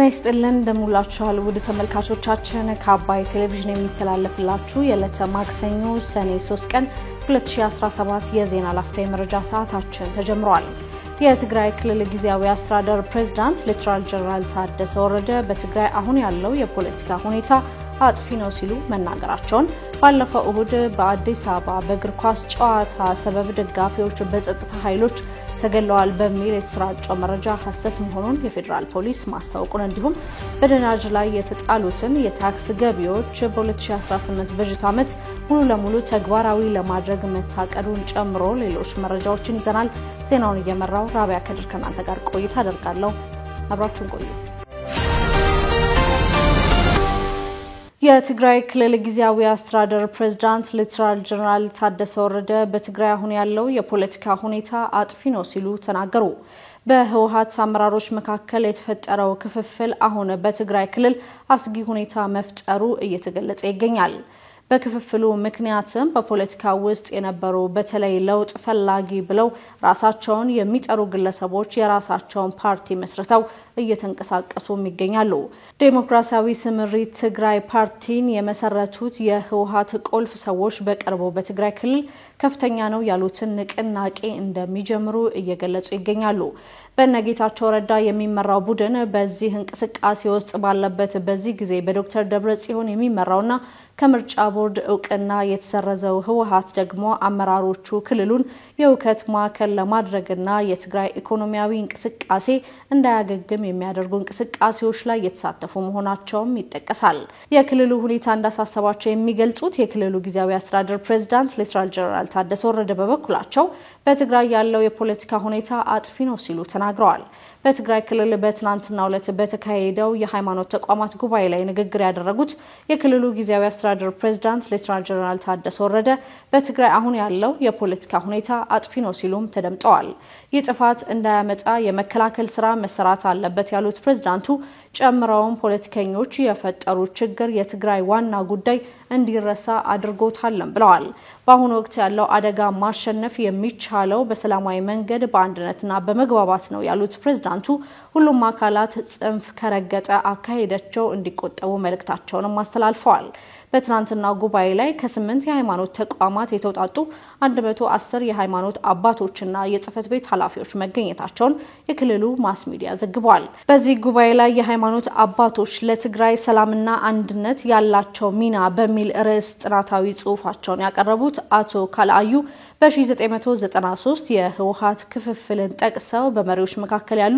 ጤና ይስጥልን እንደሙላችኋል ውድ ተመልካቾቻችን ከአባይ ቴሌቪዥን የሚተላለፍላችሁ የዕለተ ማክሰኞ ሰኔ 3 ቀን 2017 የዜና ላፍታ መረጃ ሰዓታችን ተጀምሯል። የትግራይ ክልል ጊዜያዊ አስተዳደር ፕሬዝዳንት ሌተናል ጀነራል ታደሰ ወረደ በትግራይ አሁን ያለው የፖለቲካ ሁኔታ አጥፊ ነው ሲሉ መናገራቸውን ባለፈው እሁድ በአዲስ አበባ በእግር ኳስ ጨዋታ ሰበብ ደጋፊዎች በጸጥታ ኃይሎች ተገለዋል በሚል የተሰራጨው መረጃ ሐሰት መሆኑን የፌደራል ፖሊስ ማስታወቁን እንዲሁም በነዳጅ ላይ የተጣሉትን የታክስ ገቢዎች በ2018 በጀት ዓመት ሙሉ ለሙሉ ተግባራዊ ለማድረግ መታቀዱን ጨምሮ ሌሎች መረጃዎችን ይዘናል። ዜናውን እየመራው ራቢያ ከድር ከናንተ ጋር ቆይታ አደርጋለሁ። አብራችሁን ቆዩ። የትግራይ ክልል ጊዜያዊ አስተዳደር ፕሬዝዳንት ሌተናል ጀነራል ታደሰ ወረደ በትግራይ አሁን ያለው የፖለቲካ ሁኔታ አጥፊ ነው ሲሉ ተናገሩ። በህወሓት አመራሮች መካከል የተፈጠረው ክፍፍል አሁን በትግራይ ክልል አስጊ ሁኔታ መፍጠሩ እየተገለጸ ይገኛል። በክፍፍሉ ምክንያትም በፖለቲካ ውስጥ የነበሩ በተለይ ለውጥ ፈላጊ ብለው ራሳቸውን የሚጠሩ ግለሰቦች የራሳቸውን ፓርቲ መስርተው እየተንቀሳቀሱ ይገኛሉ። ዴሞክራሲያዊ ስምሪት ትግራይ ፓርቲን የመሰረቱት የህወሓት ቁልፍ ሰዎች በቅርቡ በትግራይ ክልል ከፍተኛ ነው ያሉትን ንቅናቄ እንደሚጀምሩ እየገለጹ ይገኛሉ። በነጌታቸው ረዳ የሚመራው ቡድን በዚህ እንቅስቃሴ ውስጥ ባለበት በዚህ ጊዜ በዶክተር ደብረጽዮን የሚመራውና ከምርጫ ቦርድ እውቅና የተሰረዘው ህወሓት ደግሞ አመራሮቹ ክልሉን የውከት ማዕከል ለማድረግና የትግራይ ኢኮኖሚያዊ እንቅስቃሴ እንዳያገግም የሚያደርጉ እንቅስቃሴዎች ላይ የተሳተፉ መሆናቸውም ይጠቀሳል። የክልሉ ሁኔታ እንዳሳሰባቸው የሚገልጹት የክልሉ ጊዜያዊ አስተዳደር ፕሬዝዳንት ሌተናል ጀነራል ታደሰ ወረደ በበኩላቸው በትግራይ ያለው የፖለቲካ ሁኔታ አጥፊ ነው ሲሉ ተናግረዋል። በትግራይ ክልል በትናንትናው ዕለት በተካሄደው የሃይማኖት ተቋማት ጉባኤ ላይ ንግግር ያደረጉት የክልሉ ጊዜያዊ አስተዳደር ፕሬዝዳንት ሌተናል ጀነራል ታደሰ ወረደ በትግራይ አሁን ያለው የፖለቲካ ሁኔታ አጥፊ ነው ሲሉም ተደምጠዋል። ይህ ጥፋት እንዳያመጣ የመከላከል ስራ መሰራት አለበት ያሉት ፕሬዝዳንቱ ጨምረውም ፖለቲከኞች የፈጠሩት ችግር የትግራይ ዋና ጉዳይ እንዲረሳ አድርጎታልም ብለዋል። በአሁኑ ወቅት ያለው አደጋ ማሸነፍ የሚቻለው በሰላማዊ መንገድ በአንድነትና በመግባባት ነው ያሉት ፕሬዝዳንቱ ሁሉም አካላት ጽንፍ ከረገጠ አካሄዳቸው እንዲቆጠቡ መልእክታቸውንም አስተላልፈዋል። በትናንትናው ጉባኤ ላይ ከ8 የሃይማኖት ተቋማት የተውጣጡ 110 የሃይማኖት አባቶችና የጽህፈት ቤት ኃላፊዎች መገኘታቸውን የክልሉ ማስ ሚዲያ ዘግቧል። በዚህ ጉባኤ ላይ የሃይማኖት አባቶች ለትግራይ ሰላምና አንድነት ያላቸው ሚና በሚል ርዕስ ጥናታዊ ጽሑፋቸውን ያቀረቡት አቶ ካልአዩ በ1993 የህወሓት ክፍፍልን ጠቅሰው በመሪዎች መካከል ያሉ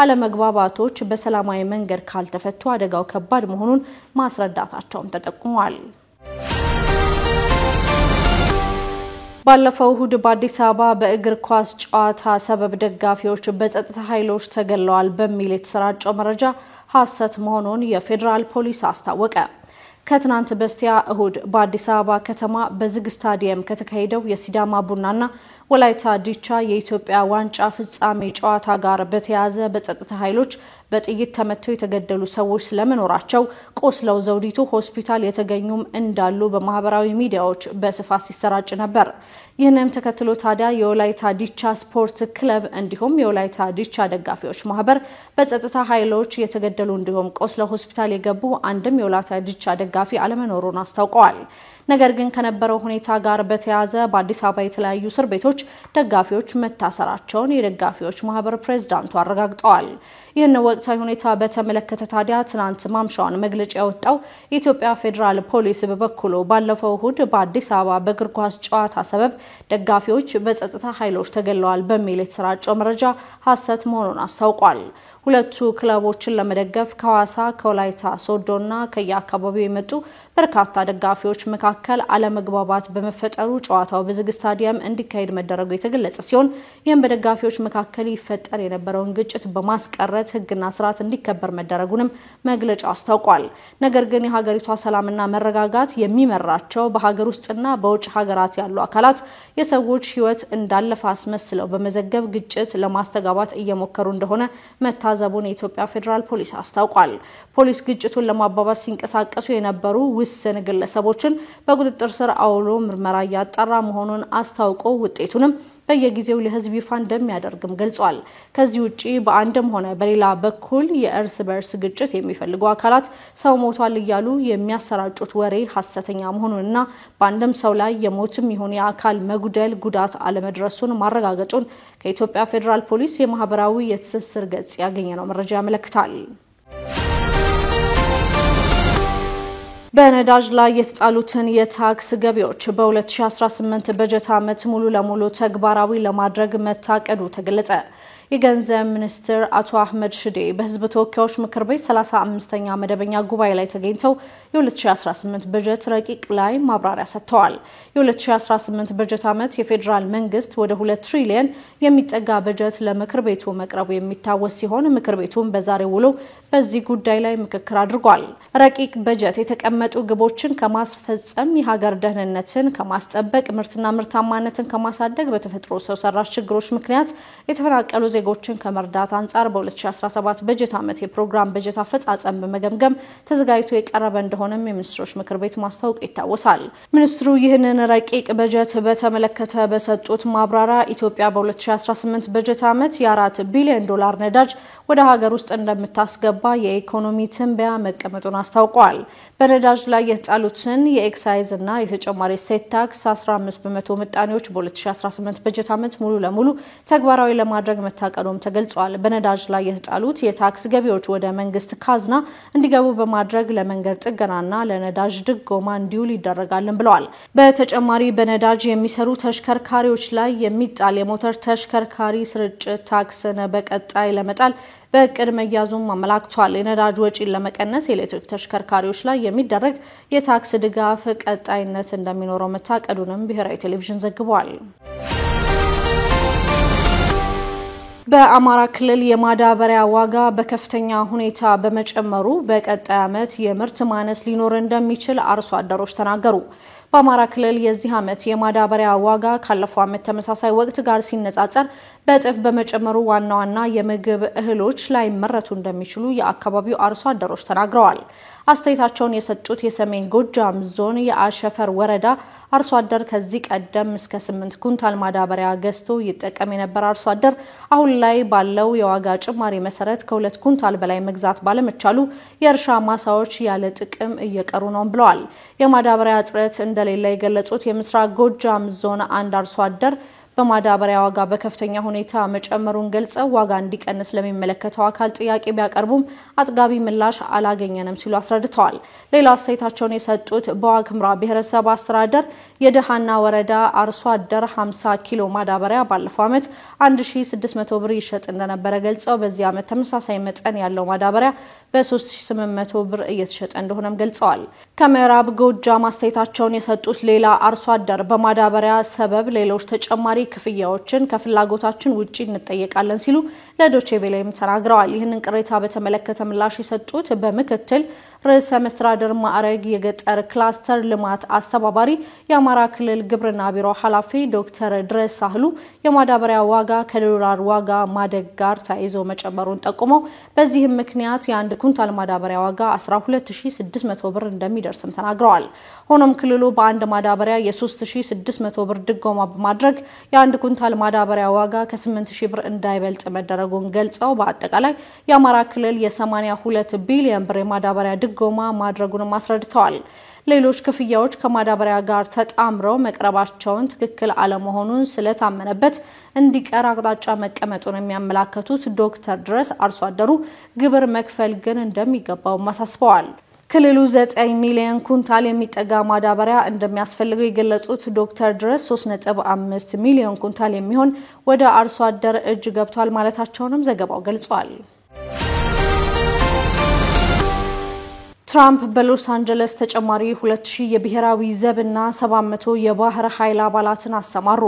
አለመግባባቶች በሰላማዊ መንገድ ካልተፈቱ አደጋው ከባድ መሆኑን ማስረዳታቸውም ተጠቁሟል። ባለፈው እሁድ በአዲስ አበባ በእግር ኳስ ጨዋታ ሰበብ ደጋፊዎች በጸጥታ ኃይሎች ተገለዋል በሚል የተሰራጨው መረጃ ሐሰት መሆኑን የፌደራል ፖሊስ አስታወቀ። ከትናንት በስቲያ እሁድ በአዲስ አበባ ከተማ በዝግ ስታዲየም ከተካሄደው የሲዳማ ቡናና ወላይታ ዲቻ የኢትዮጵያ ዋንጫ ፍጻሜ ጨዋታ ጋር በተያያዘ በጸጥታ ኃይሎች በጥይት ተመተው የተገደሉ ሰዎች ስለመኖራቸው ቆስለው ዘውዲቱ ሆስፒታል የተገኙም እንዳሉ በማህበራዊ ሚዲያዎች በስፋት ሲሰራጭ ነበር። ይህንን ተከትሎ ታዲያ የወላይታ ዲቻ ስፖርት ክለብ እንዲሁም የወላይታ ዲቻ ደጋፊዎች ማህበር በጸጥታ ኃይሎች የተገደሉ እንዲሁም ቆስለው ሆስፒታል የገቡ አንድም የወላይታ ዲቻ ደጋፊ አለመኖሩን አስታውቀዋል። ነገር ግን ከነበረው ሁኔታ ጋር በተያያዘ በአዲስ አበባ የተለያዩ እስር ቤቶች ደጋፊዎች መታሰራቸውን የደጋፊዎች ማህበር ፕሬዝዳንቱ አረጋግጠዋል። ይህን ወቅታዊ ሁኔታ በተመለከተ ታዲያ ትናንት ማምሻውን መግለጫ ያወጣው የኢትዮጵያ ፌደራል ፖሊስ በበኩሉ ባለፈው እሁድ በአዲስ አበባ በእግር ኳስ ጨዋታ ሰበብ ደጋፊዎች በጸጥታ ኃይሎች ተገለዋል በሚል የተሰራጨው መረጃ ሐሰት መሆኑን አስታውቋል። ሁለቱ ክለቦችን ለመደገፍ ከሐዋሳ ከወላይታ ሶዶና ከየአካባቢው የመጡ በርካታ ደጋፊዎች መካከል አለመግባባት በመፈጠሩ ጨዋታው በዝግ ስታዲየም እንዲካሄድ መደረጉ የተገለጸ ሲሆን ይህም በደጋፊዎች መካከል ይፈጠር የነበረውን ግጭት በማስቀረት ሕግና ስርዓት እንዲከበር መደረጉንም መግለጫው አስታውቋል። ነገር ግን የሀገሪቷ ሰላምና መረጋጋት የሚመራቸው በሀገር ውስጥና በውጭ ሀገራት ያሉ አካላት የሰዎች ሕይወት እንዳለፈ አስመስለው በመዘገብ ግጭት ለማስተጋባት እየሞከሩ እንደሆነ መታዘቡን የኢትዮጵያ ፌደራል ፖሊስ አስታውቋል። ፖሊስ ግጭቱን ለማባባስ ሲንቀሳቀሱ የነበሩ ውስን ግለሰቦችን በቁጥጥር ስር አውሎ ምርመራ ያጣራ መሆኑን አስታውቆ ውጤቱንም በየጊዜው ለህዝብ ይፋ እንደሚያደርግም ገልጿል። ከዚህ ውጪ በአንድም ሆነ በሌላ በኩል የእርስ በርስ ግጭት የሚፈልጉ አካላት ሰው ሞቷል እያሉ የሚያሰራጩት ወሬ ሐሰተኛ መሆኑንና በአንድም ሰው ላይ የሞትም ይሁን የአካል መጉደል ጉዳት አለመድረሱን ማረጋገጡን ከኢትዮጵያ ፌደራል ፖሊስ የማህበራዊ የትስስር ገጽ ያገኘነው መረጃ ያመለክታል። በነዳጅ ላይ የተጣሉትን የታክስ ገቢዎች በ2018 በጀት ዓመት ሙሉ ለሙሉ ተግባራዊ ለማድረግ መታቀዱ ተገለጸ። የገንዘብ ሚኒስትር አቶ አህመድ ሽዴ በህዝብ ተወካዮች ምክር ቤት 35ኛ መደበኛ ጉባኤ ላይ ተገኝተው የ2018 በጀት ረቂቅ ላይ ማብራሪያ ሰጥተዋል። የ2018 በጀት ዓመት የፌደራል መንግስት ወደ 2 ትሪሊየን የሚጠጋ በጀት ለምክር ቤቱ መቅረቡ የሚታወስ ሲሆን ምክር ቤቱም በዛሬው ውሎ በዚህ ጉዳይ ላይ ምክክር አድርጓል። ረቂቅ በጀት የተቀመጡ ግቦችን ከማስፈጸም የሀገር ደህንነትን ከማስጠበቅ ምርትና ምርታማነትን ከማሳደግ በተፈጥሮ ሰው ሰራሽ ችግሮች ምክንያት የተፈናቀሉ ዜጎችን ከመርዳት አንጻር በ2017 በጀት ዓመት የፕሮግራም በጀት አፈጻጸም በመገምገም ተዘጋጅቶ የቀረበ እንደሆነም የሚኒስትሮች ምክር ቤት ማስታወቅ ይታወሳል። ሚኒስትሩ ይህንን ረቂቅ በጀት በተመለከተ በሰጡት ማብራሪያ ኢትዮጵያ በ2018 በጀት ዓመት የ4 ቢሊዮን ዶላር ነዳጅ ወደ ሀገር ውስጥ እንደምታስገባ የኢኮኖሚ ትንበያ መቀመጡን አስታውቋል። በነዳጅ ላይ የተጣሉትን የኤክሳይዝ እና የተጨማሪ እሴት ታክስ 15 በመቶ ምጣኔዎች በ2018 በጀት ዓመት ሙሉ ለሙሉ ተግባራዊ ለማድረግ መታቀዱም ተገልጿል። በነዳጅ ላይ የተጣሉት የታክስ ገቢዎች ወደ መንግስት ካዝና እንዲገቡ በማድረግ ለመንገድ ጥገናና ለነዳጅ ድጎማ እንዲውል ይደረጋልን ብለዋል። በተጨማሪ በነዳጅ የሚሰሩ ተሽከርካሪዎች ላይ የሚጣል የሞተር ተሽከርካሪ ስርጭት ታክስን በቀጣይ ለመጣል በእቅድ መያዙም አመላክቷል። የነዳጅ ወጪን ለመቀነስ የኤሌክትሪክ ተሽከርካሪዎች ላይ የሚደረግ የታክስ ድጋፍ ቀጣይነት እንደሚኖረው መታቀዱንም ብሔራዊ ቴሌቪዥን ዘግቧል። በአማራ ክልል የማዳበሪያ ዋጋ በከፍተኛ ሁኔታ በመጨመሩ በቀጣይ ዓመት የምርት ማነስ ሊኖር እንደሚችል አርሶ አደሮች ተናገሩ። በአማራ ክልል የዚህ ዓመት የማዳበሪያ ዋጋ ካለፈው ዓመት ተመሳሳይ ወቅት ጋር ሲነጻጸር በእጥፍ በመጨመሩ ዋና ዋና የምግብ እህሎች ላይ መረቱ እንደሚችሉ የአካባቢው አርሶ አደሮች ተናግረዋል። አስተያየታቸውን የሰጡት የሰሜን ጎጃም ዞን የአሸፈር ወረዳ አርሶ አደር ከዚህ ቀደም እስከ 8 ኩንታል ማዳበሪያ ገዝቶ ይጠቀም የነበረ አርሶ አደር አሁን ላይ ባለው የዋጋ ጭማሪ መሰረት ከ2 ኩንታል በላይ መግዛት ባለመቻሉ የእርሻ ማሳዎች ያለ ጥቅም እየቀሩ ነው ብለዋል። የማዳበሪያ እጥረት እንደሌለ የገለጹት የምስራቅ ጎጃም ዞን አንድ አርሶ አደር በማዳበሪያ ዋጋ በከፍተኛ ሁኔታ መጨመሩን ገልጸው ዋጋ እንዲቀንስ ለሚመለከተው አካል ጥያቄ ቢያቀርቡም አጥጋቢ ምላሽ አላገኘንም ሲሉ አስረድተዋል። ሌላ አስተያየታቸውን የሰጡት በዋግኽምራ ብሔረሰብ አስተዳደር የደሃና ወረዳ አርሶ አደር 50 ኪሎ ማዳበሪያ ባለፈው ዓመት 1600 ብር ይሸጥ እንደነበረ ገልጸው በዚህ ዓመት ተመሳሳይ መጠን ያለው ማዳበሪያ በ3800 ብር እየተሸጠ እንደሆነም ገልጸዋል። ከምዕራብ ጎጃም አስተያየታቸውን የሰጡት ሌላ አርሶ አደር በማዳበሪያ ሰበብ ሌሎች ተጨማሪ ክፍያዎችን ከፍላጎታችን ውጪ እንጠየቃለን ሲሉ ለዶቼ ቬለም ተናግረዋል። ይህንን ቅሬታ በተመለከተ ምላሽ የሰጡት በምክትል ርዕሰ መስተዳድር ማዕረግ የገጠር ክላስተር ልማት አስተባባሪ የአማራ ክልል ግብርና ቢሮ ኃላፊ ዶክተር ድረስ ሳህሉ የማዳበሪያ ዋጋ ከዶላር ዋጋ ማደግ ጋር ተያይዞ መጨመሩን ጠቁመው በዚህም ምክንያት የአንድ ኩንታል ማዳበሪያ ዋጋ 12600 ብር እንደሚደርስም ተናግረዋል። ሆኖም ክልሉ በአንድ ማዳበሪያ የ3600 ብር ድጎማ በማድረግ የአንድ ኩንታል ማዳበሪያ ዋጋ ከ8000 ብር እንዳይበልጥ መደረጉን ገልጸው በአጠቃላይ የአማራ ክልል የ82 ቢሊዮን ብር የማዳበሪያ ድጎማ ማድረጉንም አስረድተዋል። ሌሎች ክፍያዎች ከማዳበሪያ ጋር ተጣምረው መቅረባቸውን ትክክል አለመሆኑን ስለታመነበት እንዲቀር አቅጣጫ መቀመጡን የሚያመላክቱት ዶክተር ድረስ አርሶ አደሩ ግብር መክፈል ግን እንደሚገባው ማሳስበዋል። ክልሉ 9 ሚሊዮን ኩንታል የሚጠጋ ማዳበሪያ እንደሚያስፈልገው የገለጹት ዶክተር ድረስ 3.5 ሚሊዮን ኩንታል የሚሆን ወደ አርሶ አደር እጅ ገብቷል ማለታቸውንም ዘገባው ገልጿል። ትራምፕ በሎስ አንጀለስ ተጨማሪ 2000 የብሔራዊ ዘብና 700 የባህር ኃይል አባላትን አሰማሩ።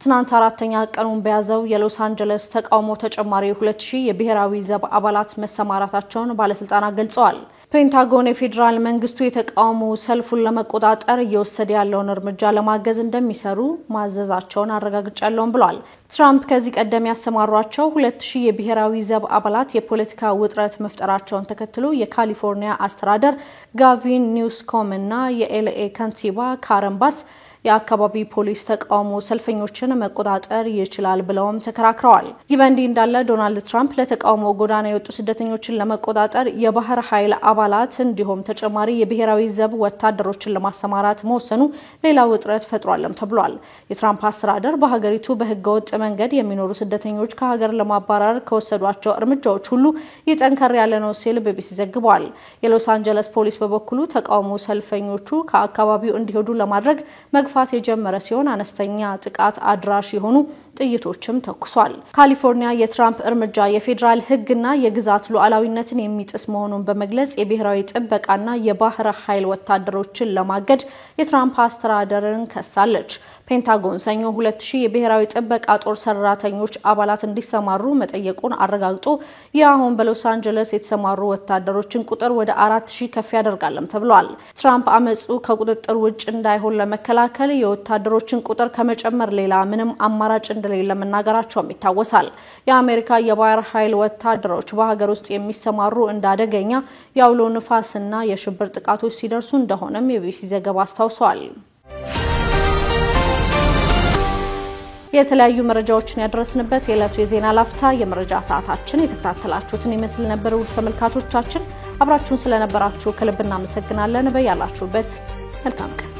ትናንት አራተኛ ቀኑን በያዘው የሎስ አንጀለስ ተቃውሞ ተጨማሪ 2000 የብሔራዊ ዘብ አባላት መሰማራታቸውን ባለስልጣናት ገልጸዋል። ፔንታጎን የፌደራል መንግስቱ የተቃውሞ ሰልፉን ለመቆጣጠር እየወሰደ ያለውን እርምጃ ለማገዝ እንደሚሰሩ ማዘዛቸውን አረጋግጫለሁ ብሏል። ትራምፕ ከዚህ ቀደም ያሰማሯቸው 2000 የብሔራዊ ዘብ አባላት የፖለቲካ ውጥረት መፍጠራቸውን ተከትሎ የካሊፎርኒያ አስተዳደር ጋቪን ኒውስኮም እና የኤልኤ ከንቲባ ካረን ባስ የአካባቢ ፖሊስ ተቃውሞ ሰልፈኞችን መቆጣጠር ይችላል ብለውም ተከራክረዋል። ይህ በእንዲህ እንዳለ ዶናልድ ትራምፕ ለተቃውሞ ጎዳና የወጡ ስደተኞችን ለመቆጣጠር የባህር ኃይል አባላት እንዲሁም ተጨማሪ የብሔራዊ ዘብ ወታደሮችን ለማሰማራት መወሰኑ ሌላ ውጥረት ፈጥሯልም ተብሏል። የትራምፕ አስተዳደር በሀገሪቱ በህገወጥ መንገድ የሚኖሩ ስደተኞች ከሀገር ለማባረር ከወሰዷቸው እርምጃዎች ሁሉ ይጠንከር ያለ ነው ሲል ቢቢሲ ዘግቧል። የሎስ አንጀለስ ፖሊስ በበኩሉ ተቃውሞ ሰልፈኞቹ ከአካባቢው እንዲሄዱ ለማድረግ መግፋት የጀመረ ሲሆን አነስተኛ ጥቃት አድራሽ የሆኑ ጥይቶችም ተኩሷል። ካሊፎርኒያ የትራምፕ እርምጃ የፌደራል ህግና የግዛት ሉዓላዊነትን የሚጥስ መሆኑን በመግለጽ የብሔራዊ ጥበቃና የባህር ኃይል ወታደሮችን ለማገድ የትራምፕ አስተዳደርን ከሳለች። ፔንታጎን ሰኞ 2000 የብሔራዊ ጥበቃ ጦር ሰራተኞች አባላት እንዲሰማሩ መጠየቁን አረጋግጦ ያሁን በሎስ አንጀለስ የተሰማሩ ወታደሮችን ቁጥር ወደ 4000 ከፍ ያደርጋልም ተብሏል። ትራምፕ አመጹ ከቁጥጥር ውጭ እንዳይሆን ለመከላከል የወታደሮችን ቁጥር ከመጨመር ሌላ ምንም አማራጭ እንደሌለ መናገራቸውም ይታወሳል። የአሜሪካ የባህር ኃይል ወታደሮች በሀገር ውስጥ የሚሰማሩ እንዳደገኛ የአውሎ ንፋስና የሽብር ጥቃቶች ሲደርሱ እንደሆነም የቢቢሲ ዘገባ አስታውሷል። የተለያዩ መረጃዎችን ያደረስንበት የዕለቱ የዜና ላፍታ የመረጃ ሰዓታችን የተከታተላችሁትን ይመስል ነበር። ውድ ተመልካቾቻችን አብራችሁን ስለነበራችሁ ከልብ እናመሰግናለን። በያላችሁበት መልካም ቀን